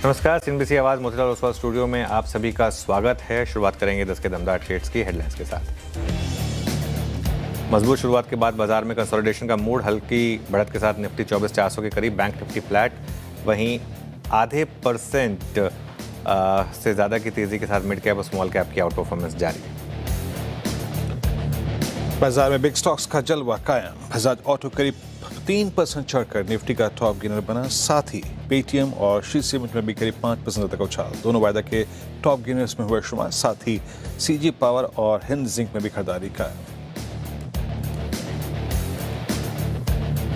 नमस्कार, सीएनबीसी आवाज मोतीलाल ओसवाल स्टूडियो में आप सभी का स्वागत है। शुरुआत करेंगे 10 के दमदार ट्रेड्स की हेडलाइंस के साथ। मजबूत शुरुआत के बाद बाजार में कंसोलिडेशन का मूड, हल्की बढ़त के साथ निफ्टी 24,400 के करीब, बैंक निफ्टी फ्लैट, वहीं आधे % से ज्यादा की तेजी के साथ मिड कैप और स्मॉल कैप की आउट परफॉर्मेंस जारी। बाजार में बिग स्टॉक्स का जलवा कायम। बजाज ऑटो करीब 3% चढ़कर निफ्टी का टॉप गेनर बना। साथ ही पेटीएम और श्री सीमेंट में भी करीब 5% तक उछाल। दोनों वायदा के टॉप गेनर्स में हुए शुमार। साथ ही सीजी पावर और हिंद जिंक में भी खरीदारी कायम।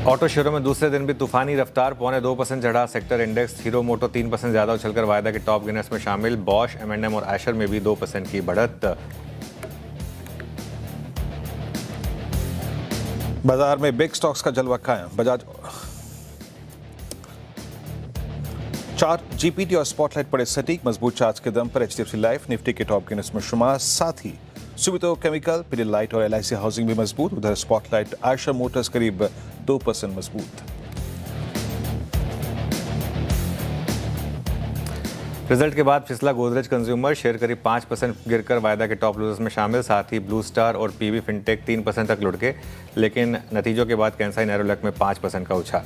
ऑटो शेयरों में दूसरे दिन भी तूफानी रफ्तार, 2.25% चढ़ा सेक्टर इंडेक्स। हीरो मोटो 3% ज्यादा उछलकर वायदा के टॉप गेनर्स में शामिल। बॉश, M&M और एशर में भी 2% की बढ़त। बाजार में बिग स्टॉक्स का जलवा कायम। बजाज चार्ट, जीपीटी और स्पॉटलाइट पड़े सटीक। मजबूत चार्ज के दम पर एचडीएफसी लाइफ निफ्टी के टॉप गेनर्स में शुमार। साथ ही सुबितो केमिकल, पिडिलाइट और एलआईसी हाउसिंग भी मजबूत। उधर स्पॉटलाइट, आयशर मोटर्स करीब 2% मजबूत। रिजल्ट के बाद फिसला गोदरेज कंज्यूमर, शेयर करीब 5% गिरकर वायदा के टॉप लूजर्स में शामिल। साथ ही ब्लू स्टार और पीवी फिनटेक 3% तक लुढ़के, लेकिन नतीजों के बाद कैंसाई नेरोलैक में 5% का उछाल।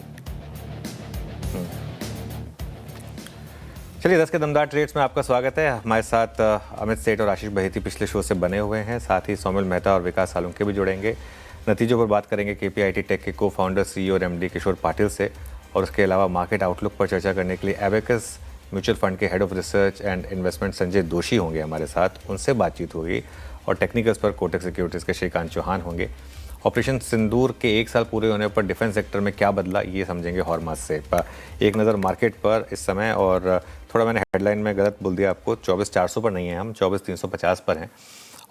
चलिए 10 के दमदार ट्रेड्स में आपका स्वागत है। हमारे साथ अमित सेठ और आशीष बहेती पिछले शो से बने हुए हैं। साथ ही सौमिल मेहता और विकास सालुंके भी जुड़ेंगे। नतीजों पर बात करेंगे केपीआईटी टेक के को फाउंडर, सीईओ और एमडी किशोर पाटिल से, और उसके अलावा मार्केट आउटलुक पर चर्चा करने के लिए एबेकस म्यूचुअल फंड के head of research and investment Sanjay दोषी होंगे हमारे साथ, उनसे बातचीत होगी। और टेक्निकल्स पर कोटक सिक्योरिटीज़ के श्रीकांत चौहान होंगे। ऑपरेशन सिंदूर के 1 साल पूरे होने पर डिफेंस सेक्टर में क्या बदला, ये समझेंगे हॉरमास से। एक नज़र मार्केट पर इस समय, और थोड़ा मैंने हेडलाइन में गलत बोल दिया आपको, 24,400 पर नहीं है, हम 24,350 पर हैं।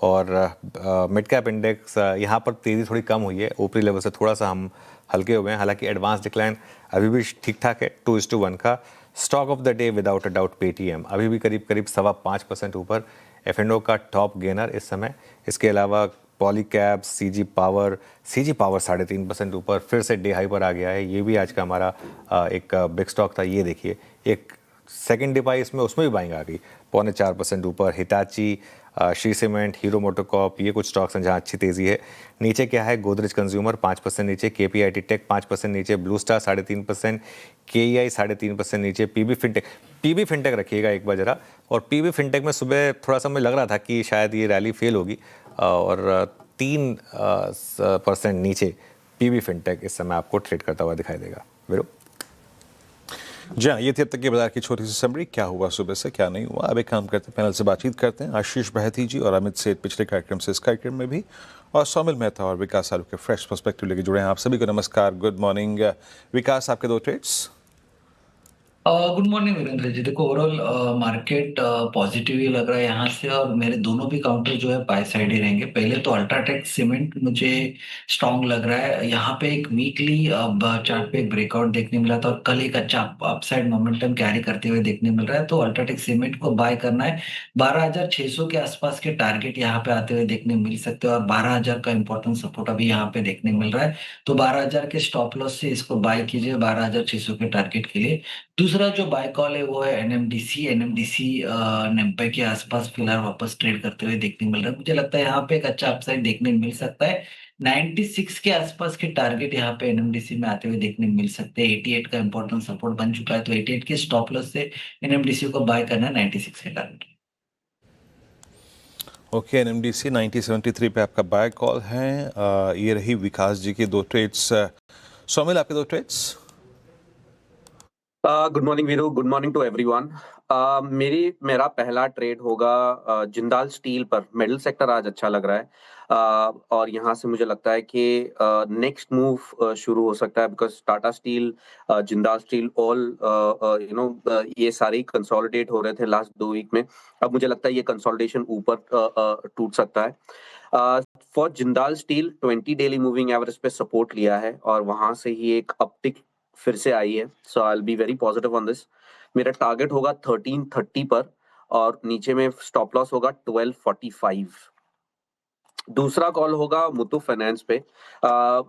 और मिड कैप इंडेक्स यहाँ पर तेज़ी थोड़ी कम हुई है, ऊपरी लेवल से थोड़ा सा हम हल्के हुए हैं। हालांकि एडवांस डिक्लाइन अभी भी ठीक ठाक है, 2:1 का। Stock of the day without a doubt Paytm, अभी भी करीब 5.25% ऊपर। F&O का टॉप गेनर इस समय। इसके अलावा पॉलीकैब, सीजी पावर 3.5% ऊपर, फिर से डे हाई पर आ गया है। ये भी आज का हमारा एक बिग स्टॉक था। ये देखिए, एक सेकंड डिप आई इसमें, उसमें भी बाइंग आ गई, 0.25% ऊपर। Hitachi, Shri cement, hero MotoCorp, ये कुछ स्टॉक्स हैं जहाँ अच्छी तेज़ी है। नीचे क्या है, गोदरेज कंज्यूमर 5% नीचे, केपीआईटी टेक 5% नीचे, ब्लू स्टार 3.5%, केईआई 3.5% नीचे, पीबी फिनटेक रखिएगा एक बार जरा। और पीबी फिनटेक में सुबह थोड़ा सा मुझे लग रहा था कि शायद ये रैली फेल होगी, और 3% नीचे पीबी फिनटेक इस समय आपको ट्रेड करता हुआ दिखाई देगा। वीरो जी हाँ, ये थी अब तक की बाजार की छोटी सी समरी। क्या हुआ सुबह से, क्या नहीं हुआ। अब एक काम करते हैं, पैनल से बातचीत करते हैं। आशीष बहेती जी और अमित सेठ पिछले कार्यक्रम से इस कार्यक्रम में भी, और सौमिल मेहता और विकास सालू के फ्रेश पर्सपेक्टिव लेके जुड़े हैं। आप सभी को नमस्कार, गुड मॉर्निंग। विकास, आपके 2 trades. Good morning Virendra ji. देखो, ओवरऑल मार्केट पॉजिटिव ही लग रहा है यहाँ से, और मेरे दोनों भी काउंटर जो है बाय साइड ही रहेंगे। पहले तो अल्ट्राटेक सीमेंट मुझे स्ट्रांग लग रहा है। यहाँ पे एक वीकली चार्ट पे एक ब्रेकआउट देखने मिला था, और कल एक अच्छा अपसाइड मोमेंटम कैरी करते हुए देखने मिल रहा है। तो अल्ट्राटेक सीमेंट को बाय करना है। 12,600 के आसपास के टारगेट यहाँ पे आते हुए देखने मिल सकते हैं, और 12,000 का इंपॉर्टेंट सपोर्ट अभी यहाँ पे देखने मिल रहा है। तो 12,000 के स्टॉप लॉस से इसको बाय कीजिए 12,600 के टारगेट के लिए। दूसरा जो बाय कॉल है वो है एनएमडीसी 90 के आसपास फिलहाल वापस ट्रेड करते हुए देखने मिल रहा है। मुझे लगता है यहाँ पे एक अच्छा अपसाइड देखने मिल सकता है। 96 के आसपास के टारगेट यहाँ पे एनएमडीसी में आते हुए देखने मिल सकते हैं। 88 का इंपॉर्टेंट सपोर्ट बन चुका है, तो 88 के स्टॉप लॉस से एनएमडीसी को बाय करना है 96 के टारगेट। ओके, एनएमडीसी 9073 पे आपका बाय कॉल है। ये रही विकास जी की 2 ट्रेड्स। सौमिल, आपके 2 trades. Good morning Viru, good morning to everyone. मेरा पहला ट्रेड होगा जिंदाल स्टील पर। मेटल सेक्टर आज अच्छा लग रहा है, और यहाँ से मुझे लगता है कि नेक्स्ट मूव शुरू हो सकता है, because Tata steel, Jindal steel, all ये सारे कंसोलिडेट हो रहे थे लास्ट 2 वीक में। अब मुझे लगता है ये कंसोलिडेशन ऊपर टूट सकता है। For Jindal steel 20 daily moving average पे सपोर्ट लिया है, और वहां से ही एक अपटिक फिर से आई है। So I will be very positive on this. मेरा टारगेट होगा 1330 पर, और नीचे में स्टॉप लॉस होगा 1245। दूसरा कॉल होगा मुथूट फाइनेंस पे।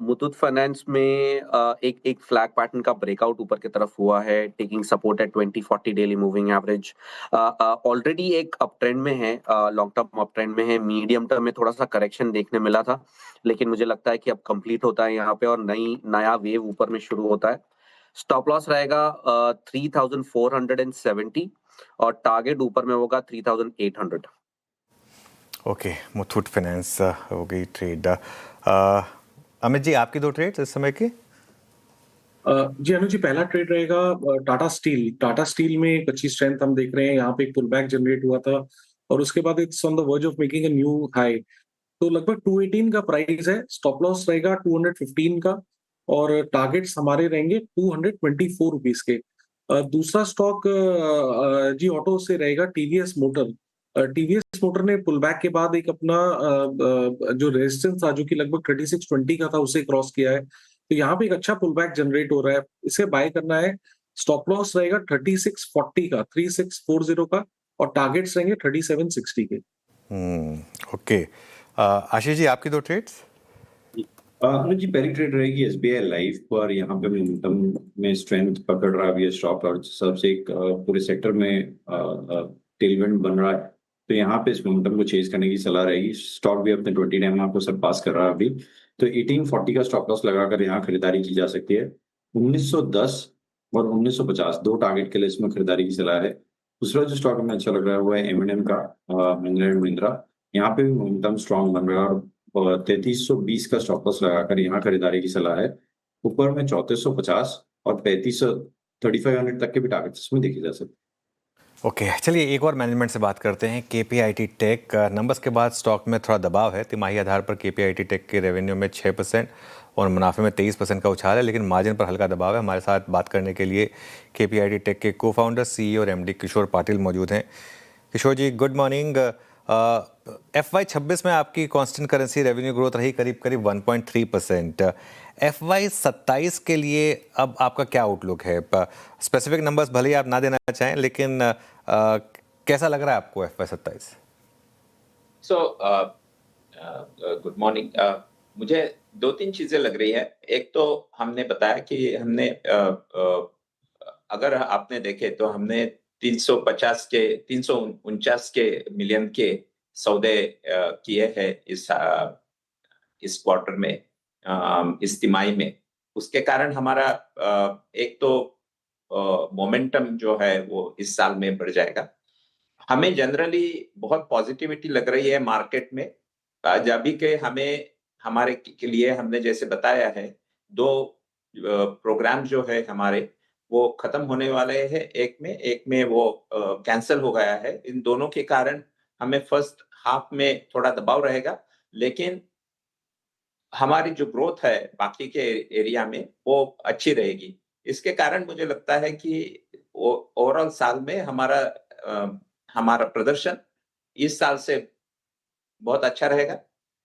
मुथूट फाइनेंस में एक फ्लैग पैटर्न का ब्रेकआउट ऊपर की तरफ हुआ है, taking support at 20-40 daily moving average. Already एक अप ट्रेंड में है, लॉन्ग टर्म अप ट्रेंड में है। मीडियम टर्म में थोड़ा सा करेक्शन देखने मिला था, लेकिन मुझे लगता है कि अब कंप्लीट होता है यहाँ पे और नया वेव ऊपर में शुरू होता है। स्टॉप लॉस रहेगा 3470 और टारगेट ऊपर में होगा 3800। ओके, मुथूट फाइनेंस हो गई ट्रेड। अमित जी, आपकी 2 ट्रेड्स इस समय की? जी अनुज जी, पहला ट्रेड रहेगा टाटा स्टील। टाटा स्टील में एक अच्छी स्ट्रेंथ हम देख रहे हैं, यहाँ पे एक पुल बैक जनरेट हुआ था और उसके बाद it's on the verge of making a new high. तो लगभग 218 का प्राइस है, स्टॉप लॉस रहेगा 215 का और टारगेट्स हमारे रहेंगे 224 रुपीज के। दूसरा स्टॉक जी ऑटो से रहेगा टीवीएस मोटर। टीवीएस मोटर ने पुल बैक के बाद एक अपना जो रेजिस्टेंस था जो कि लगभग 3620 का था उसे क्रॉस किया है। तो यहाँ पे एक अच्छा पुल बैक जनरेट हो रहा है, इसे बाय करना है। स्टॉप लॉस रहेगा 3640 का, 3640 का और टारगेट्स रहेंगे 3760 के। ओके। आशीष जी, आपकी 2 ट्रेड्स? अनुज जी, पहली ट्रेड रहेगी एसबीआई लाइफ पर। यहाँ पे मोमेंटम में स्ट्रेंथ पकड़ रहा है स्टॉक और सबसे एक पूरे सेक्टर में टेलविंड बन रहा है, तो यहाँ पे इस मोमेंटम को चेज करने की सलाह रहेगी। स्टॉक भी अपने 20 टाइम को सरपास कर रहा है अभी, तो 1840 का स्टॉप लॉस लगाकर यहाँ खरीदारी की जा सकती है। 1910 और 1950 दो टारगेट के लिए इसमें खरीदारी की सलाह है। दूसरा जो स्टॉक हमें अच्छा लग रहा है वो है एम का, महिंद्रा एंड महिंद्रा। यहाँ पे भी मोमेंटम स्ट्रॉन्ग बन रहा है और 3320 का स्टॉप लॉस लगाकर यहाँ खरीदारी की सलाह है। ऊपर में 3450 और 3500 तक के भी टारगेट्स इसमें देखे जा सकते हैं। ओके, चलिए एक और मैनेजमेंट से बात करते हैं। केपीआईटी टेक, नंबर्स के बाद स्टॉक में थोड़ा दबाव है। तिमाही आधार पर केपीआईटी टेक के रेवेन्यू में 6% और मुनाफे में 23% का उछाल है, लेकिन मार्जिन पर हल्का दबाव है। हमारे साथ बात करने के लिए केपीआईटी टेक के को फाउंडर, सीईओ और एमडी किशोर पाटिल मौजूद हैं। किशोर जी, गुड मॉर्निंग। FY26 में आपकी कांस्टेंट करेंसी रेवेन्यू ग्रोथ रही करीब करीब 1.3%। FY27 के लिए अब आपका क्या आउटलुक है? स्पेसिफिक नंबर्स भले ही आप ना देना चाहें, लेकिन कैसा लग रहा है आपको FY27? So good morning. मुझे 2-3 चीजें लग रही है। एक तो हमने बताया कि हमने अगर आपने देखे तो हमने 349 के मिलियन के सौदे किए हैं इस क्वार्टर में, इस तिमाही में। उसके कारण हमारा एक तो मोमेंटम जो है वो इस साल में बढ़ जाएगा। हमें जनरली बहुत पॉजिटिविटी लग रही है मार्केट में। अभी के हमारे के लिए हमने जैसे बताया है, 2 प्रोग्राम जो है हमारे वो खत्म होने वाले हैं। एक में वो कैंसिल हो गया है। इन दोनों के कारण हमें फर्स्ट हाफ में थोड़ा दबाव रहेगा, लेकिन हमारी जो ग्रोथ है बाकी के एरिया में वो अच्छी रहेगी। इसके कारण मुझे लगता है कि ओवरऑल साल में हमारा प्रदर्शन इस साल से बहुत अच्छा रहेगा,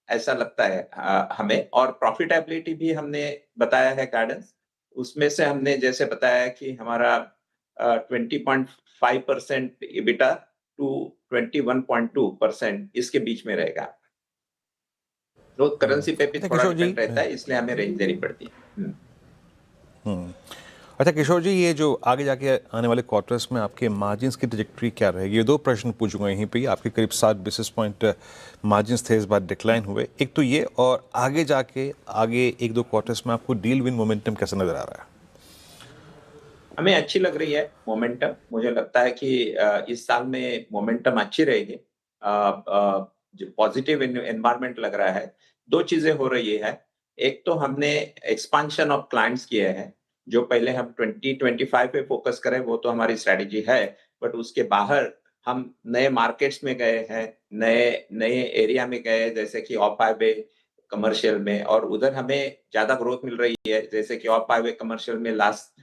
ऐसा लगता है हमें। और प्रॉफिटेबिलिटी भी हमने बताया है गाइडेंस, उसमें से हमने जैसे बताया कि हमारा 20.5% EBITDA टू 21.2% इसके बीच में रहेगा। ग्रोथ करेंसी पे भी थोड़ा किशोर जी, डिपेंड रहता है, इसलिए हमें रेंज देनी पड़ती है। अच्छा किशोर जी, ये जो आगे जाके आने वाले क्वार्टर्स में आपके मार्जिन्स की ट्रजेक्टरी क्या रहेगी? ये 2 प्रश्न पूछूंगा यहीं पे। आपके करीब 7 बेसिस पॉइंट मार्जिन्स थे, इस बार डिक्लाइन हुए। एक तो ये, और आगे जाके आगे 1-2 क्वार्टर्स में आपको डील विन मोमेंटम कैसा नजर आ रहा है? हमें अच्छी लग रही है मोमेंटम। मुझे लगता है कि इस साल में मोमेंटम अच्छी रहेगी। जो पॉजिटिव एनवायरनमेंट लग रहा है। 2 चीजें हो रही है। एक तो हमने एक्सपेंशन ऑफ क्लाइंट्स किए हैं। जो पहले हम 2025 पे फोकस करें वो तो हमारी स्ट्रेटजी है, बट उसके बाहर हम नए मार्केट्स में गए हैं, नए एरिया में गए, जैसे कि ऑफ हाईवे कमर्शियल में, और उधर हमें ज्यादा ग्रोथ मिल रही है। जैसे कि ऑफ हाईवे कमर्शियल में लास्ट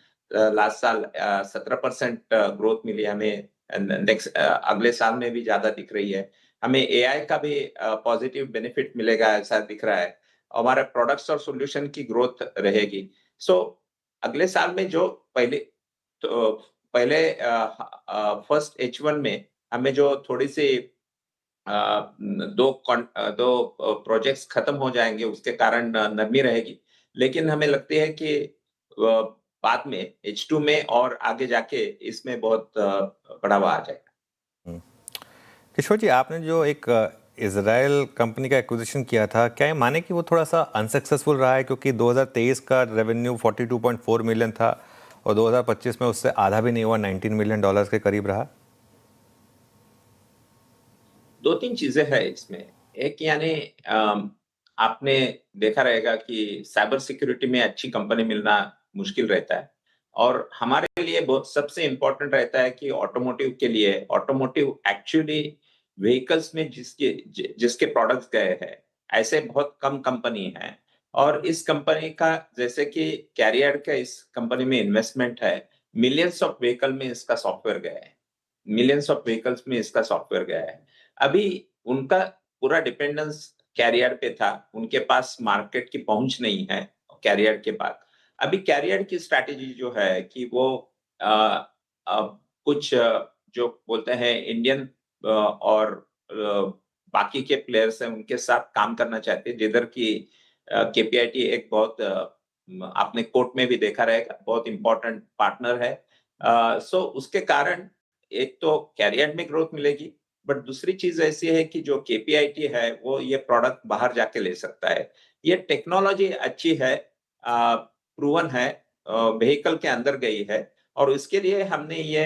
साल 17% ग्रोथ मिली हमें। नेक्स्ट अगले साल में भी ज्यादा दिख रही है। हमें एआई का भी पॉजिटिव बेनिफिट मिलेगा ऐसा दिख रहा है। हमारे प्रोडक्ट्स और सॉल्यूशन की ग्रोथ रहेगी। सो अगले साल में जो पहले फर्स्ट H1 में हमें जो थोड़ी सी दो प्रोजेक्ट्स खत्म हो जाएंगे, उसके कारण नरमी रहेगी। लेकिन हमें लगती है कि बाद में H2 में और आगे जाके इसमें बहुत बढ़ावा आ जाएगा। किशोर जी, आपने जो एक इजराइल कंपनी का एक्विजिशन किया था, क्या ये माने कि वो थोड़ा सा अनसक्सेसफुल रहा है? क्योंकि 2023 का रेवेन्यू 42.4 मिलियन था और 2025 में उससे आधा भी नहीं हुआ, 19 मिलियन डॉलर्स के करीब रहा। दो तीन चीजें हैं इसमें। एक यानी आपने देखा रहेगा कि साइबर सिक्योरिटी में अच्छी कंपनी मिलना मुश्किल रहता है, और हमारे लिए बहुत सबसे इम्पोर्टेंट रहता है कि ऑटोमोटिव के लिए, ऑटोमोटिव एक्चुअली व्हीकल्स में जिसके प्रोडक्ट्स गए हैं, ऐसे बहुत कम कंपनी हैं। और इस कंपनी का, जैसे कि कैरियर का इस कंपनी में इन्वेस्टमेंट है, मिलियंस ऑफ व्हीकल में इसका सॉफ्टवेयर गया है, मिलियंस ऑफ व्हीकल्स में इसका सॉफ्टवेयर गया है। अभी उनका पूरा डिपेंडेंस कैरियर पे था, उनके पास मार्केट की पहुंच नहीं है कैरियर के बाद। अभी कैरियर की स्ट्रैटेजी जो है कि वो कुछ जो बोलते हैं इंडियन और बाकी के प्लेयर्स हैं उनके साथ काम करना चाहते हैं, जिधर की केपीआईटी एक बहुत आपने कोर्ट में भी देखा रहेगा, बहुत इंपॉर्टेंट पार्टनर है। सो उसके कारण एक तो कैरियर में ग्रोथ मिलेगी, बट दूसरी चीज ऐसी है कि जो केपीआईटी है वो ये प्रोडक्ट बाहर जाके ले सकता है। ये टेक्नोलॉजी अच्छी है, प्रूवन है, व्हीकल के अंदर गई है, और इसके लिए हमने ये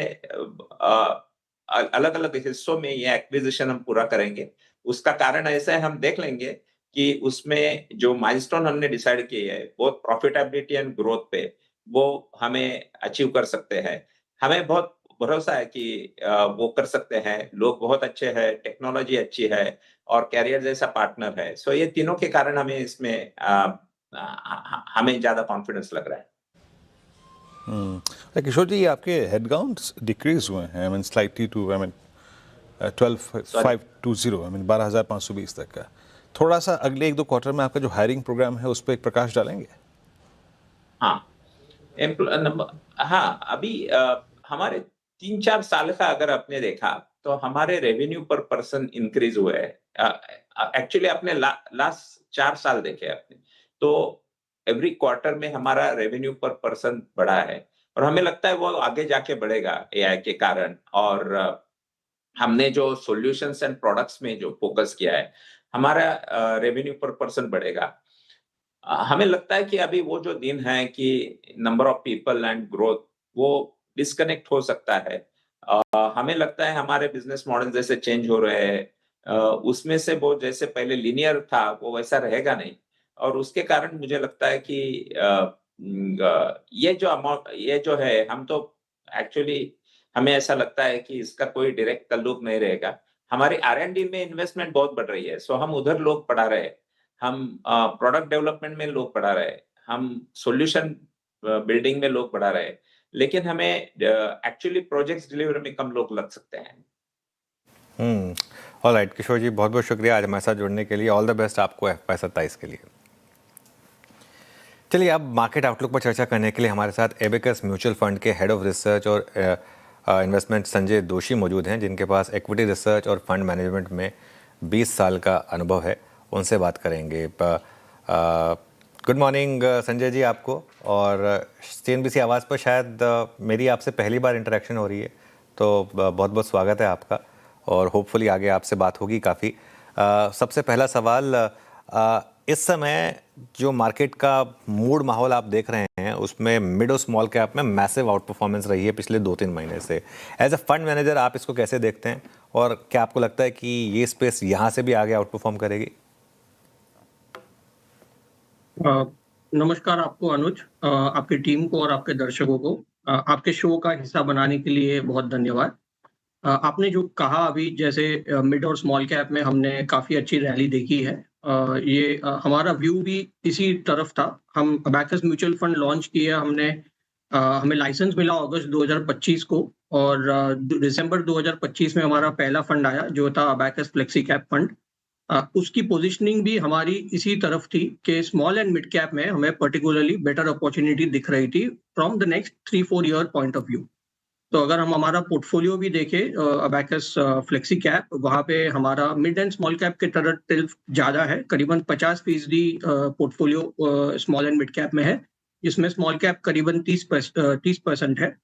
अलग अलग हिस्सों में ये एक्विजिशन हम पूरा करेंगे। उसका कारण ऐसा है, हम देख लेंगे कि उसमें जो माइलस्टोन हमने डिसाइड किए है बहुत प्रॉफिटेबिलिटी एंड ग्रोथ पे, वो हमें अचीव कर सकते हैं। हमें बहुत भरोसा है कि वो कर सकते हैं, लोग बहुत अच्छे हैं, टेक्नोलॉजी अच्छी है और कैरियर जैसा पार्टनर है। सो ये तीनों के कारण हमें इसमें हमें ज्यादा कॉन्फिडेंस लग रहा है। किशोर जी, आपके हेड काउंट्स डिक्रीज हुए हैं, I mean slightly to 12,520, I mean 12,520 तक का। थोड़ा सा अगले 1-2 क्वार्टर में आपका जो हायरिंग प्रोग्राम है उस पर एक प्रकाश डालेंगे? हाँ, अभी हमारे 3-4 साल का अगर आपने देखा तो हमारे रेवेन्यू पर पर्सन इंक्रीज हुए हैं। एक्चुअली आपने लास्ट 4 साल देखे आपने, तो एवरी क्वार्टर में हमारा रेवेन्यू पर पर्सन बढ़ा है, और हमें लगता है वो आगे जाके बढ़ेगा एआई के कारण। और हमने जो सॉल्यूशंस एंड प्रोडक्ट्स में जो फोकस किया है, हमारा रेवेन्यू पर पर्सन बढ़ेगा। हमें लगता है कि अभी वो जो दिन है कि number of people and growth, वो डिस्कनेक्ट हो सकता है। हमें लगता है हमारे बिजनेस मॉडल जैसे चेंज हो रहे हैं, उसमें से वो जैसे पहले लीनियर था वो वैसा रहेगा नहीं, और उसके कारण मुझे लगता है कि ये जो अमाउंट, ये जो है, हम तो एक्चुअली हमें ऐसा लगता है कि इसका कोई डायरेक्ट ताल्लुक नहीं रहेगा। हमारी आर&डी में इन्वेस्टमेंट बहुत बढ़ रही है, सो हम उधर लोग बढ़ा रहे हैं, हम प्रोडक्ट डेवलपमेंट में लोग बढ़ा रहे हैं, हम सॉल्यूशन बिल्डिंग में लोग बढ़ा रहे हैं, लेकिन हमें एक्चुअली प्रोजेक्ट्स डिलीवरी में कम लोग लग सकते हैं। ऑलराइट किशोर जी, बहुत बहुत शुक्रिया आज हमारे साथ जुड़ने के लिए। ऑल द बेस्ट आपको FY 27 के लिए। चलिए अब मार्केट आउटलुक पर चर्चा करने के लिए हमारे साथ एबेकस म्यूचुअल फंड के हेड ऑफ रिसर्च और इन्वेस्टमेंट संजय दोषी मौजूद हैं, जिनके पास इक्विटी रिसर्च और फंड मैनेजमेंट में 20 साल का अनुभव है। उनसे बात करेंगे। गुड मॉर्निंग संजय जी आपको, और CNBC आवाज़ पर शायद मेरी आपसे पहली बार इंटरेक्शन हो रही है, तो बहुत बहुत स्वागत है आपका, और होपफुली आगे आपसे बात होगी काफ़ी। सबसे पहला सवाल, इस समय जो मार्केट का मूड माहौल आप देख रहे हैं, उसमें मिड और स्मॉल कैप में मैसिव आउट परफॉर्मेंस रही है पिछले 2-3 महीने से। एज अ फंड मैनेजर आप इसको कैसे देखते हैं, और क्या आपको लगता है कि ये स्पेस यहाँ से भी आगे आउट परफॉर्म करेगी? नमस्कार आपको अनुज, आपकी टीम को और आपके दर्शकों को आपके शो का हिस्सा बनाने के लिए बहुत धन्यवाद। आपने जो कहा अभी, जैसे मिड और स्मॉल कैप में हमने काफ़ी अच्छी रैली देखी है, ये हमारा व्यू भी इसी तरफ था। हम अबैकस म्यूचुअल फंड लॉन्च किए हमने, हमें लाइसेंस मिला अगस्त 2025 को, और दिसंबर 2025 में हमारा पहला फंड आया जो था अबैकस फ्लेक्सी कैप फंड। उसकी पोजीशनिंग भी हमारी इसी तरफ थी कि स्मॉल एंड मिड कैप में हमें पर्टिकुलरली बेटर अपॉर्चुनिटी दिख रही थी from the next 3-4 year point of view. तो अगर हम हमारा पोर्टफोलियो भी देखें अबैकस फ्लेक्सी कैप, वहाँ पे हमारा मिड एंड स्मॉल कैप के तरफ ज़्यादा है, करीबन 50% portfolio small and mid cap में है, जिसमें स्मॉल कैप करीबन 30% है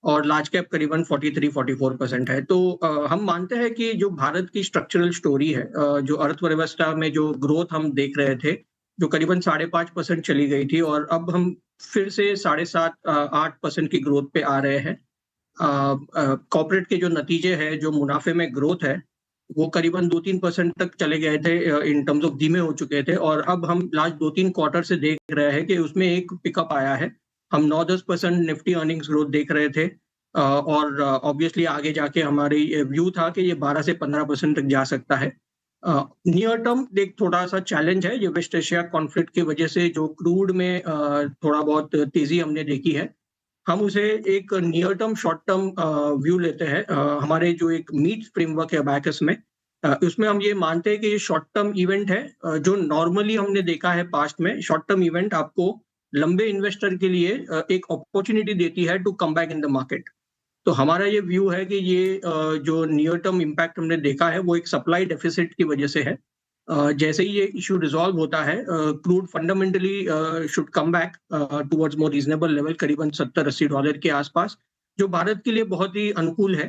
और लार्ज कैप करीबन 43-44% है। तो हम मानते हैं कि जो भारत की स्ट्रक्चरल स्टोरी है, जो अर्थव्यवस्था में जो ग्रोथ हम देख रहे थे, जो करीबन 5.5% चली गई थी और अब हम फिर से 7.5-8% की ग्रोथ पे आ रहे हैं। कॉर्पोरेट के जो नतीजे हैं, जो मुनाफे में ग्रोथ है, वो करीबन 2-3% तक चले गए थे, इन टर्म्स ऑफ धीमे हो चुके थे और अब हम लास्ट 2-3 क्वार्टर से देख रहे हैं कि उसमें एक पिकअप आया है। हम 9-10% निफ्टी अर्निंग्स ग्रोथ देख रहे थे और ऑब्वियसली आगे जाके हमारी व्यू था कि ये 12 से 15% तक जा सकता है। नियर टर्म एक थोड़ा-सा चैलेंज है, ये वेस्ट एशिया कॉन्फ्लिक्ट की वजह से जो क्रूड में थोड़ा बहुत तेज़ी हमने देखी है, हम उसे एक near term short term view लेते हैं। हमारे जो एक मीट फ्रेमवर्क है अबैकस में, उसमें हम ये मानते हैं कि ये शॉर्ट टर्म इवेंट है। जो नॉर्मली हमने देखा है पास्ट में, शॉर्ट टर्म इवेंट आपको लंबे इन्वेस्टर के लिए एक अपॉर्चुनिटी देती है to come back in the market. तो हमारा ये व्यू है कि ये जो नियर टर्म इम्पैक्ट हमने देखा है वो एक सप्लाई डेफिसिट की वजह से है। जैसे ही ये इशू रिजॉल्व होता है, crude fundamentally should come back towards more reasonable level, करीबन $70-80 के आसपास, जो भारत के लिए बहुत ही अनुकूल है।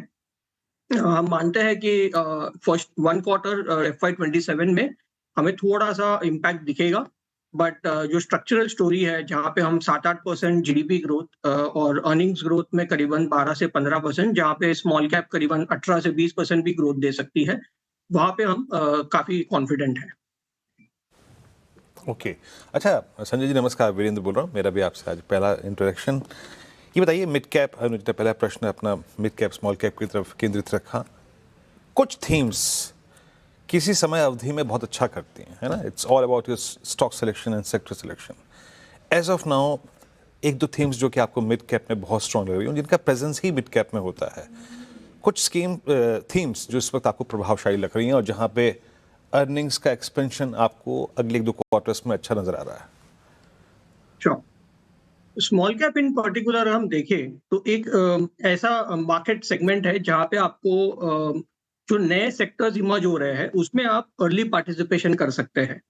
हम मानते हैं कि फर्स्ट 1 क्वार्टर FY27 में हमें थोड़ा-सा इम्पैक्ट दिखेगा, बट जो स्ट्रक्चरल स्टोरी है, जहाँ पे हम 7-8% जीडीपी ग्रोथ और अर्निंग्स ग्रोथ में करीबन 12 से 15%, जहाँ पे स्मॉल कैप करीबन 18 से 20% भी ग्रोथ दे सकती है, वहाँ पे हम काफ़ी कॉन्फिडेंट हैं। ओके अच्छा, संजय जी नमस्कार, वीरेंद्र बोल रहा हूँ, मेरा भी आपसे आज पहला इंटरेक्शन। ये बताइए, मिड कैप, हमने पहला प्रश्न अपना मिड कैप स्मॉल कैप की तरफ केंद्रित रखा। कुछ थीम्स किसी समय अवधि में बहुत अच्छा करती हैं, है ना? It's all about your stock selection and sector selection. As of now एक दो थीम्स जो कि आपको मिड कैप में बहुत स्ट्रॉन्ग लग रही हैं, जिनका प्रेजेंस ही मिड कैप में होता है। कुछ थीम्स जो इस वक्त आपको प्रभावशाली लग रही हैं और जहाँ पे अर्निंग्स का एक्सपेंशन आपको अगले 1-2 क्वार्टर्स में अच्छा नजर आ रहा है। श्योर। स्मॉल कैप इन पर्टिकुलर हम देखें तो एक ऐसा मार्केट सेगमेंट है जहाँ पे आपको जो नए सेक्टर्स इमर्ज हो रहे हैं उसमें आप अर्ली पार्टिसिपेशन कर सकते हैं।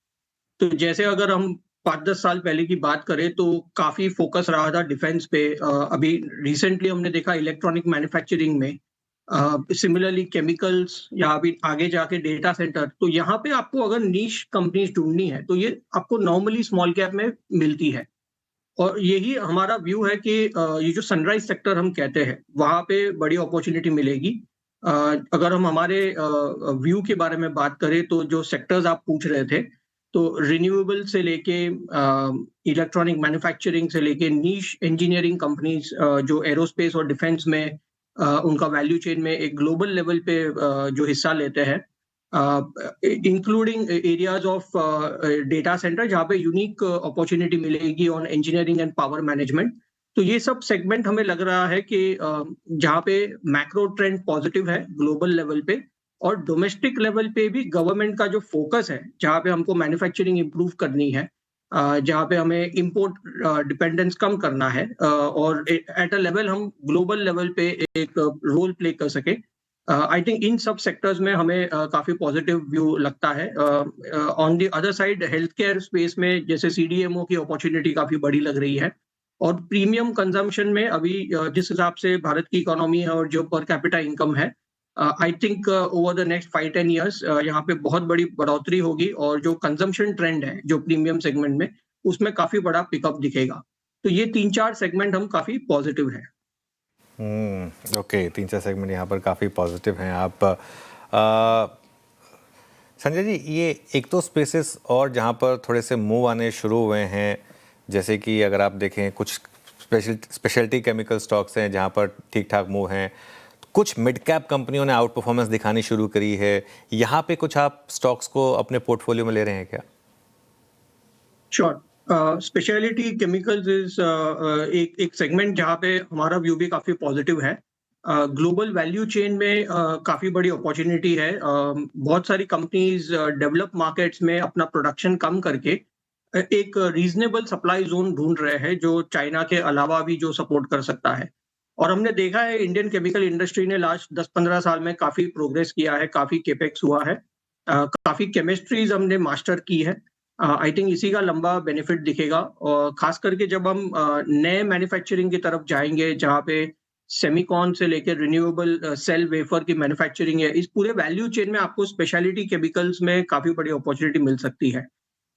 तो जैसे अगर हम 5-10 साल पहले की बात करें तो काफी फोकस रहा था डिफेंस पे। अभी रिसेंटली हमने देखा इलेक्ट्रॉनिक मैन्युफैक्चरिंग में, सिमिलरली केमिकल्स या अभी आगे जाके डेटा सेंटर। तो यहाँ पे आपको अगर नीश कंपनीज ढूंढनी है तो ये आपको नॉर्मली स्मॉल कैप में मिलती है। और यही हमारा व्यू है कि ये जो सनराइज सेक्टर हम कहते हैं वहाँ पे बड़ी अपॉर्चुनिटी मिलेगी। अगर हम हमारे व्यू के बारे में बात करें तो जो सेक्टर्स आप पूछ रहे थे, तो रिन्यूएबल से लेके इलेक्ट्रॉनिक मैन्युफैक्चरिंग से लेके नीश इंजीनियरिंग कंपनीज जो एरोस्पेस और डिफेंस में उनका वैल्यू चेन में एक ग्लोबल लेवल पे जो हिस्सा लेते हैं, including areas of data centre जहाँ पे यूनिक अपॉर्चुनिटी मिलेगी on engineering and power management. तो ये सब सेगमेंट हमें लग रहा है कि जहाँ पे मैक्रो ट्रेंड पॉजिटिव है ग्लोबल लेवल पे और डोमेस्टिक लेवल पे भी गवर्नमेंट का जो फोकस है, जहाँ पे हमको मैन्युफैक्चरिंग इंप्रूव करनी है, जहाँ पे हमें इंपोर्ट डिपेंडेंस कम करना है और एट अ लेवल हम ग्लोबल लेवल पे एक रोल प्ले कर सके। आई थिंक इन सब सेक्टर्स में हमें काफी पॉजिटिव व्यू लगता है। On the other side health care space में जैसे CDMO की अपॉर्चुनिटी काफी बड़ी लग रही है और प्रीमियम कंजम्पशन में अभी जिस हिसाब से भारत की इकोनॉमी है और जो पर कैपिटा इनकम है, I think over the next 5-10 years यहाँ पे बहुत बड़ी बढ़ोतरी होगी और जो कंजम्पशन ट्रेंड है जो प्रीमियम सेगमेंट में, उसमें काफी बड़ा पिकअप दिखेगा। तो ये 3-4 सेगमेंट हम काफी पॉजिटिव हैं। ओके, 3-4 सेगमेंट यहाँ पर काफ़ी पॉजिटिव हैं आप। संजय जी, ये एक तो स्पेसेस और जहाँ पर थोड़े से मूव आने शुरू हुए हैं, जैसे कि अगर आप देखें कुछ स्पेशलिटी केमिकल स्टॉक्स हैं जहाँ पर ठीक ठाक मूव हैं, कुछ मिड कैप कंपनियों ने आउट परफॉर्मेंस दिखानी शुरू करी है। यहाँ पे कुछ आप स्टॉक्स को अपने पोर्टफोलियो में ले रहे हैं क्या? श्योर। स्पेशलिटी केमिकल्स इज एक सेगमेंट जहाँ पे हमारा व्यू भी काफी पॉजिटिव है। ग्लोबल वैल्यू चेन में काफी बड़ी अपॉर्चुनिटी है। बहुत सारी कंपनीज डेवलप मार्केट्स में अपना प्रोडक्शन कम करके एक रीजनेबल सप्लाई जोन ढूंढ रहे हैं जो चाइना के अलावा भी जो सपोर्ट कर सकता है। और हमने देखा है इंडियन केमिकल इंडस्ट्री ने लास्ट 10-15 साल में काफी प्रोग्रेस किया है, काफी केपेक्स हुआ है, काफी केमिस्ट्रीज हमने मास्टर की है। आई थिंक इसी का लंबा बेनिफिट दिखेगा, और खास करके जब हम नए मैन्युफैक्चरिंग की तरफ जाएंगे जहाँ पे सेमीकॉन से लेकर रिन्यूएबल सेल वेफर की मैन्युफैक्चरिंग है, इस पूरे वैल्यू चेन में आपको स्पेशलिटी केमिकल्स में काफी बड़ी अपॉर्चुनिटी मिल सकती है।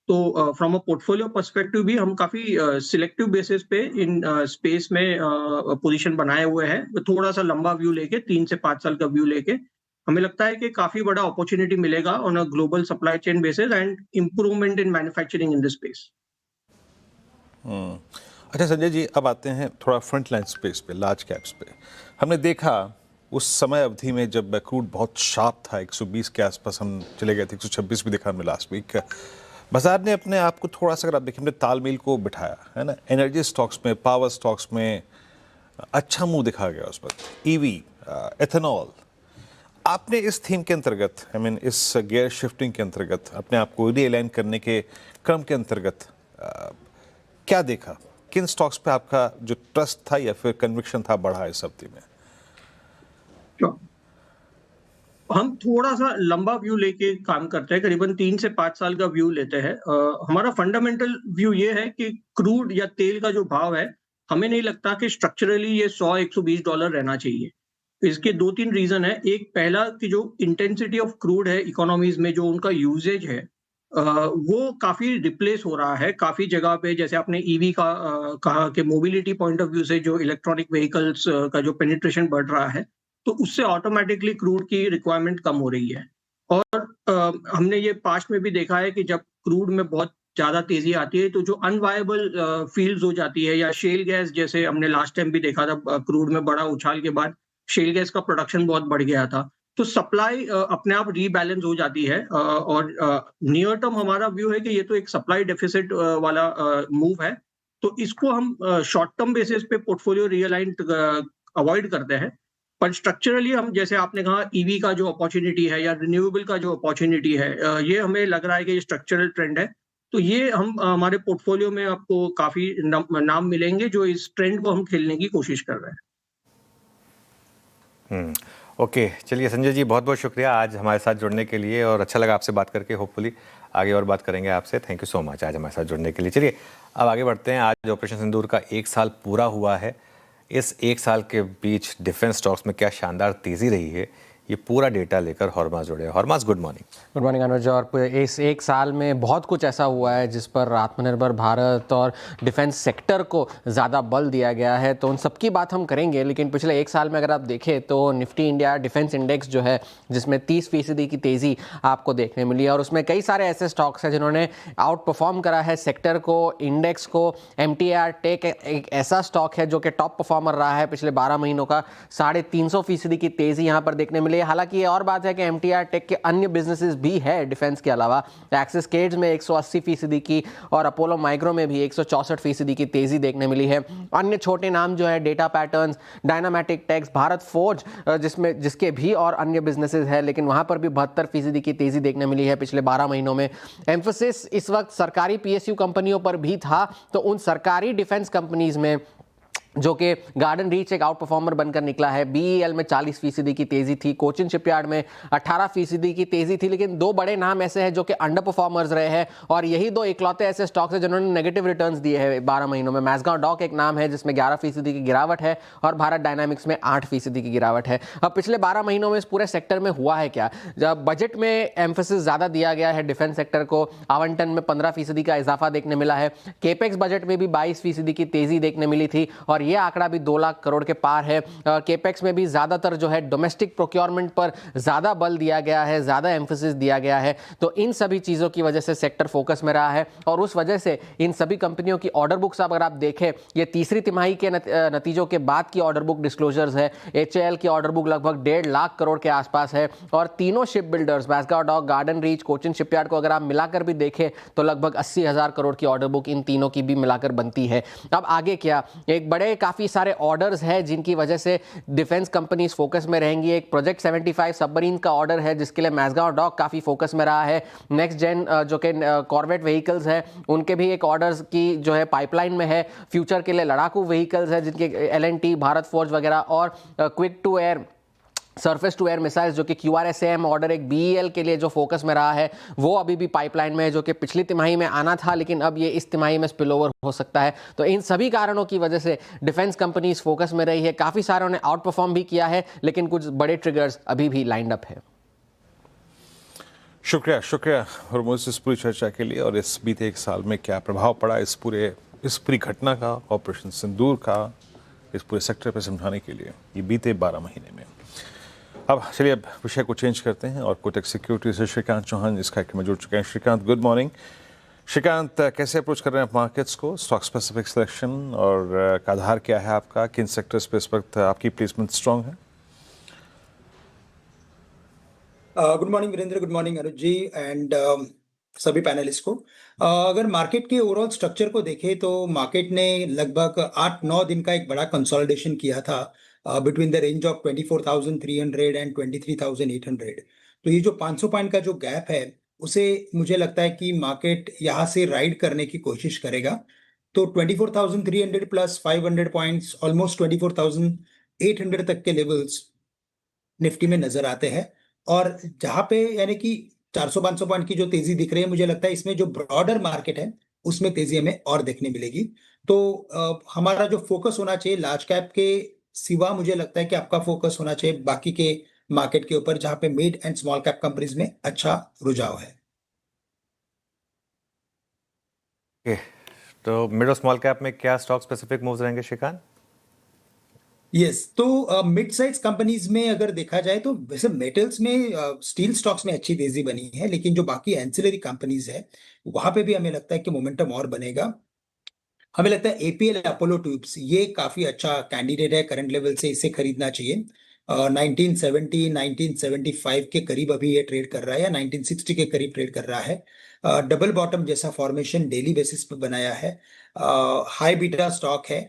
तो फ्रॉम अ पोर्टफोलियो पर्सपेक्टिव भी हम काफी सिलेक्टिव बेसिस पे इन स्पेस में पोजीशन बनाए हुए हैं। थोड़ा सा लंबा व्यू लेके 3 से 5 साल का व्यू लेके हमें लगता है कि काफी बड़ा अपॉर्चुनिटी मिलेगा on a global supply chain basis and improvement in manufacturing in this space. अच्छा संजय जी, अब आते हैं थोड़ा फ्रंट लाइन स्पेस पे, लार्ज कैप्स पे। हमने देखा उस समय अवधि में जब क्रूड बहुत शार्प था, 120 के आसपास हम चले गए थे, 126 भी देखा हमने लास्ट वीक। बाजार ने अपने आप को थोड़ा सा, अगर आप देखें, हमने तालमेल को बिठाया है ना, एनर्जी स्टॉक्स में, पावर स्टॉक्स में अच्छा मुंह दिखा गया उस पर। ईवी, एथेनॉल, आपने इस थीम के अंतर्गत, आई मीन इस गियर शिफ्टिंग के अंतर्गत, अपने आप को रीअलाइन करने के क्रम के अंतर्गत क्या देखा? किन स्टॉक्स पे आपका जो ट्रस्ट था या फिर कन्विक्शन था बढ़ा इस अवधि में? हम थोड़ा सा लंबा व्यू लेके काम करते हैं, करीबन 3 से 5 साल का व्यू लेते हैं। हमारा फंडामेंटल व्यू ये है कि क्रूड या तेल का जो भाव है, हमें नहीं लगता कि स्ट्रक्चरली ये $100-120 रहना चाहिए। इसके 2-3 रीजन है। एक, पहला कि जो इंटेंसिटी ऑफ क्रूड है इकोनॉमीज में, जो उनका यूजेज है वो काफी रिप्लेस हो रहा है काफी जगह पे। जैसे आपने ईवी का कहा कि मोबिलिटी पॉइंट ऑफ व्यू से जो इलेक्ट्रॉनिक व्हीकल्स का जो पेनिट्रेशन बढ़ रहा है, तो उससे ऑटोमेटिकली क्रूड की रिक्वायरमेंट कम हो रही है। और हमने ये पास्ट में भी देखा है कि जब क्रूड में बहुत ज्यादा तेजी आती है तो जो अनवायबल फील्ड्स हो जाती है, या शेल गैस, जैसे हमने लास्ट टाइम भी देखा था, क्रूड में बड़ा उछाल के बाद शेल गैस का प्रोडक्शन बहुत बढ़ गया था, तो सप्लाई अपने आप रीबैलेंस हो जाती है। और नियर टर्म हमारा व्यू है कि ये तो एक सप्लाई डेफिसिट वाला मूव है, तो इसको हम शॉर्ट टर्म बेसिस पे पोर्टफोलियो रीअलाइन अवॉइड करते हैं। पर स्ट्रक्चरली हम, जैसे आपने कहा, ईवी का जो अपॉर्चुनिटी है या रिन्यूएबल का जो अपॉर्चुनिटी है, ये हमें लग रहा है कि ये स्ट्रक्चरल ट्रेंड है। तो ये हम हमारे पोर्टफोलियो में आपको काफी नाम मिलेंगे जो इस ट्रेंड को हम खेलने की कोशिश कर रहे हैं। ओके, चलिए संजय जी, बहुत बहुत शुक्रिया आज हमारे साथ जुड़ने के लिए, और अच्छा लगा आपसे बात करके। होपफुली आगे और बात करेंगे आपसे। थैंक यू सो मच आज हमारे साथ जुड़ने के लिए। चलिए अब आगे बढ़ते हैं। आज ऑपरेशन सिंदूर का 1 साल पूरा हुआ है। इस 1 साल के बीच डिफेंस स्टॉक्स में क्या शानदार तेज़ी रही है, ये पूरा डेटा लेकर हरमास जुड़े हैं। हरमास, गुड मॉर्निंग। गुड मॉर्निंग अनुज। और इस 1 साल में बहुत कुछ ऐसा हुआ है जिस पर आत्मनिर्भर भारत और डिफेंस सेक्टर को ज़्यादा बल दिया गया है, तो उन सब की बात हम करेंगे। लेकिन पिछले 1 साल में अगर आप देखें तो निफ्टी इंडिया डिफेंस इंडेक्स जो है, जिसमें 30% की तेज़ी आपको देखने मिली है, और उसमें कई सारे ऐसे स्टॉक्स हैं जिन्होंने आउट परफॉर्म करा है सेक्टर को, इंडेक्स को। MTR टेक एक ऐसा स्टॉक है जो कि टॉप परफॉर्मर रहा है पिछले 12 महीनों का। 350% की तेज़ी यहाँ पर देखने मिली। हालांकि ये और बात है कि MTR टेक के अन्य बिजनेसेस भी है डिफेंस के अलावा। एक्सिस केड्स में 180% की और अपोलो माइक्रो में भी 164% की तेजी देखने मिली है। अन्य छोटे नाम जो है, Data Patterns, Dynamatic Techs, Bharat Forge, जिसके भी और अन्य बिजनेसेस है, लेकिन वहां पर भी 72% की तेजी देखने मिली है पिछले 12 महीनों में। एम्फोसिस इस वक्त सरकारी PSU कंपनियों पर भी था, तो उन सरकारी डिफेंस कंपनीज में जो कि गार्डन रीच एक आउट परफॉर्मर बनकर निकला है। BEL में 40% की तेजी थी, कोचिन शिपयार्ड में 18% की तेजी थी। लेकिन 2 बड़े नाम ऐसे हैं जो कि अंडर परफॉर्मर्स रहे हैं, और यही 2 इकलौते ऐसे स्टॉक्स हैं जिन्होंने नेगेटिव रिटर्न्स दिए हैं 12 महीनों में। मैसगांव डॉक एक नाम है जिसमें 11% की गिरावट है, और भारत डायनामिक्स में 8% की गिरावट है। अब पिछले 12 महीनों में इस पूरे सेक्टर में हुआ है क्या? जब बजट में एम्फोसिस ज़्यादा दिया गया है डिफेंस सेक्टर को, आवंटन में 15% का इजाफा देखने मिला है। केपेक्स बजट में भी 22% की तेजी देखने मिली थी, और यह आंकड़ा भी 2 लाख करोड़ के पार है। केपेक्स में भी ज्यादातर जो है डोमेस्टिक प्रोक्योरमेंट पर ज्यादा बल दिया गया है, ज्यादा एम्फोसिस दिया गया है। तो इन सभी चीजों की वजह से सेक्टर फोकस में रहा है, और उस वजह से इन सभी कंपनियों की ऑर्डर बुक्स अगर आप देखें, ये तीसरी तिमाही के नतीजों के बाद की ऑर्डर बुक डिस्क्लोजर्स है। HAL की ऑर्डर बुक लगभग 1.5 लाख करोड़ के आसपास है, और तीनों ship builders, Mazagon dock, Garden Reach, Cochin shipyard को अगर आप मिलाकर भी देखें तो लगभग 80,000 करोड़ की ऑर्डर बुक इन तीनों की भी मिलाकर बनती है। अब आगे क्या? एक बड़े काफ़ी सारे ऑर्डर्स हैं जिनकी वजह से डिफेंस कंपनीज फोकस में रहेंगी। एक प्रोजेक्ट 75 सबमरीन का ऑर्डर है जिसके लिए मैसगांव डॉक काफ़ी फोकस में रहा है। नेक्स्ट जेन जो कि कॉर्वेट व्हीकल्स है उनके भी एक ऑर्डर्स की जो है पाइपलाइन में है। फ्यूचर के लिए लड़ाकू व्हीकल्स है जिनके LNT, भारत फोर्ज वगैरह, और quick to air, surface to air missiles जो कि QRSAM ऑर्डर एक BEL के लिए जो फोकस में रहा है वो अभी भी पाइपलाइन में है, जो कि पिछली तिमाही में आना था लेकिन अब ये इस तिमाही में स्पिल ओवर हो सकता है। तो इन सभी कारणों की वजह से डिफेंस कंपनीज फोकस में रही है। काफ़ी सारों ने आउट परफॉर्म भी किया है लेकिन कुछ बड़े ट्रिगर्स अभी भी लाइंड अप है। शुक्रिया हरमुज इस पूरी चर्चा के लिए। और इस बीते एक साल में क्या प्रभाव पड़ा इस पूरी घटना का, ऑपरेशन सिंदूर का, इस पूरे सेक्टर पर समझाने के लिए ये बीते 12 महीने में। अब चलिए अब विषय को चेंज करते हैं और कोटक सिक्योरिटी से श्रीकांत चौहान इस कार्यक्रम में जुड़ चुके हैं। Shrikant, good morning. श्रीकांत, कैसे अप्रोच कर रहे हैं आप मार्केट्स को? स्टॉक स्पेसिफिक सिलेक्शन और का आधार क्या है आपका? किन सेक्टर्स पे इस वक्त आपकी प्लेसमेंट स्ट्रॉन्ग है? Good morning Virendra, good morning Anuj ji and सभी पैनलिस्ट को। अगर मार्केट के ओवरऑल स्ट्रक्चर को देखें तो मार्केट ने लगभग 8-9 दिन का एक बड़ा कंसोलिडेशन किया था between the range of 24,300 and 23,800। तो ये जो 500 पॉइंट का जो गैप है उसे मुझे लगता है कि मार्केट यहाँ से राइड करने की कोशिश करेगा। तो 24,300 प्लस 500 पॉइंट्स, ऑलमोस्ट 24,800 तक के लेवल्स निफ्टी में नजर आते हैं। और जहाँ पे यानी कि 400-500 पॉइंट की जो तेजी दिख रही है, मुझे लगता है इसमें जो ब्रॉडर मार्केट है उसमें तेजी हमें और देखने मिलेगी। तो हमारा जो फोकस होना चाहिए लार्ज कैप के सिवा, मुझे लगता है कि आपका फोकस होना चाहिए बाकी के मार्केट के ऊपर जहां पे mid and small cap companies में अच्छा रुझाव है। तो मिड और स्मॉल कैप में क्या स्टॉक स्पेसिफिक मूव्स रहेंगे श्रीकांत? यस, तो मिड साइज कंपनीज में अगर देखा जाए तो वैसे मेटल्स में स्टील स्टॉक्स में अच्छी तेजी बनी है, लेकिन जो बाकी एंसिलरी कंपनीज है वहां पे भी हमें लगता है कि मोमेंटम और बनेगा। हमें लगता है APL अपोलो ट्यूब्स ये काफी अच्छा कैंडिडेट है, करंट लेवल से इसे खरीदना चाहिए। 1970 1975 के करीब अभी ये ट्रेड कर रहा है या 1960 के करीब ट्रेड कर रहा है। डबल बॉटम जैसा फॉर्मेशन डेली बेसिस पे बनाया है। हाई बीटा स्टॉक है।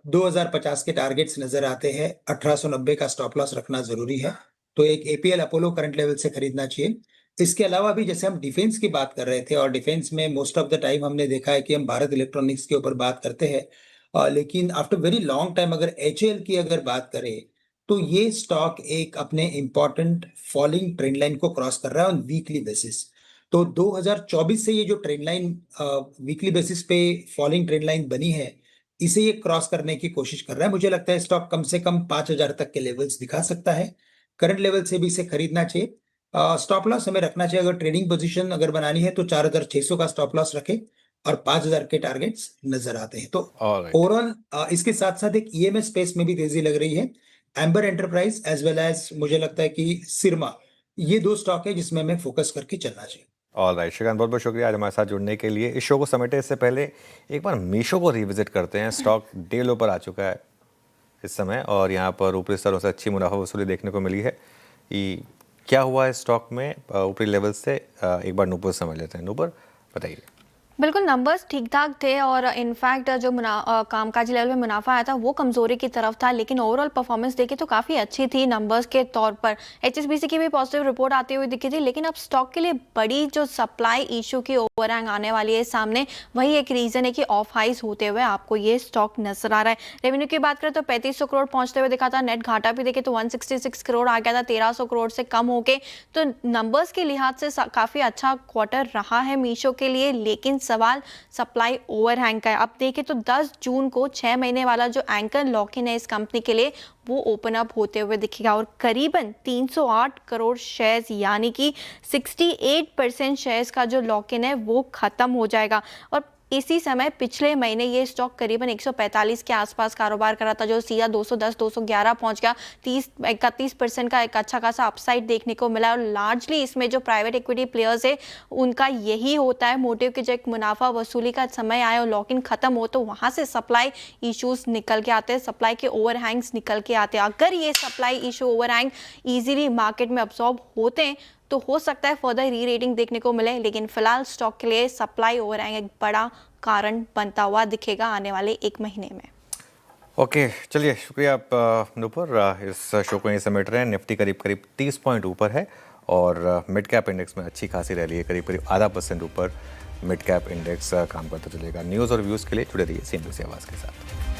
2050 के टारगेट्स नजर आते हैं। 1890 का स्टॉप लॉस रखना जरूरी है। तो एक APL अपोलो करंट लेवल से खरीदना चाहिए। इसके अलावा भी जैसे हम डिफेंस की बात कर रहे थे और डिफेंस में मोस्ट ऑफ द टाइम हमने देखा है कि हम भारत इलेक्ट्रॉनिक्स के ऊपर बात करते हैं, लेकिन आफ्टर वेरी लॉन्ग टाइम अगर HAL की अगर बात करें तो ये स्टॉक एक अपने इंपॉर्टेंट फॉलिंग ट्रेंड लाइन को क्रॉस कर रहा है ऑन वीकली बेसिस। तो 2024 से ये जो ट्रेंड लाइन वीकली बेसिस पे फॉलिंग ट्रेंड लाइन बनी है, इसे ये क्रॉस करने की कोशिश कर रहा है। मुझे लगता है स्टॉक कम से कम 5,000 तक के लेवल्स दिखा सकता है। करंट लेवल से भी इसे खरीदना चाहिए। स्टॉप लॉस हमें रखना चाहिए, अगर ट्रेडिंग पोजीशन अगर बनानी है तो 4,600 का स्टॉप लॉस रखें और 5,000 के टारगेट्स नजर आते हैं। तो ओवरऑल इसके साथ साथ एक EMS स्पेस में भी तेजी लग रही है। Amber enterprise as well as मुझे लगता है कि सिरमा, ये 2 स्टॉक है जिसमें हमें फोकस करके चलना चाहिए। ऑलराइट श्रीकांत, बहुत बहुत शुक्रिया आज हमारे साथ जुड़ने के लिए। इस शो को समेटे इससे पहले एक बार मीशो को रिविजिट करते हैं। स्टॉक डे लो पर आ चुका है इस समय और यहाँ पर ऊपरी स्तरों से अच्छी मुनाफा वसूली देखने को मिली है। क्या हुआ है स्टॉक में ऊपरी लेवल से, एक बार नूपुर समझ लेते हैं। नूपुर बताइए। बिल्कुल, नंबर्स ठीक ठाक थे और इनफैक्ट जो कामकाजी लेवल में मुनाफा आया था वो कमजोरी की तरफ था, लेकिन ओवरऑल परफॉर्मेंस देखे तो काफ़ी अच्छी थी नंबर्स के तौर पर। HSBC की भी पॉजिटिव रिपोर्ट आती हुई दिखी थी, लेकिन अब स्टॉक के लिए बड़ी जो सप्लाई इशू की ओवरहैंग आने वाली है सामने, वही एक रीज़न है कि ऑफ हाइज होते हुए आपको ये स्टॉक नजर आ रहा है। रेवेन्यू की बात करें तो 3500 करोड़ पहुंचते हुए दिखा था। नेट घाटा भी देखे तो 166 करोड़ आ गया था 1300 करोड़ से कम होके। तो नंबर्स के लिहाज से काफ़ी अच्छा क्वार्टर रहा है मीशो के लिए, लेकिन सवाल सप्लाई ओवरहैंग का है। अब देखें तो 10 जून को 6 महीने वाला जो एंकर लॉक इन है इस कंपनी के लिए वो ओपन अप होते हुए दिखेगा और करीबन 308 करोड़ शेयर्स यानी कि 68% शेयर्स का जो लॉक इन है वो खत्म हो जाएगा। और इसी समय पिछले महीने ये स्टॉक करीबन 145 के आसपास कारोबार कर रहा था, जो सीधा 210 211 पहुंच गया। 31% का एक अच्छा खासा अपसाइड देखने को मिला। और लार्जली इसमें जो प्राइवेट इक्विटी प्लेयर्स है उनका यही होता है मोटिव कि जब मुनाफा वसूली का समय आए और लॉक इन खत्म हो तो वहां से सप्लाई इश्यूज निकल के आते हैं, सप्लाई के ओवरहैंग्स निकल के आते हैं। अगर ये supply issue overhang easily market में अब्सॉर्ब होते हैं तो हो सकता है फर्दर री रेटिंग देखने को मिले, लेकिन फिलहाल स्टॉक के लिए सप्लाई ओवरहैंग एक बड़ा कारण बनता हुआ दिखेगा आने वाले 1 महीने में। ओके, चलिए शुक्रिया आप नूपुर। इस शो को यहीं समेट रहे हैं। निफ्टी करीब करीब 30 पॉइंट ऊपर है और मिड कैप इंडेक्स में अच्छी खासी रैली है, करीब करीब 0.5% ऊपर मिड कैप इंडेक्स काम करता चलेगा। न्यूज़ और व्यूज़ के लिए जुड़े रहिए CNBC आवाज़ के साथ।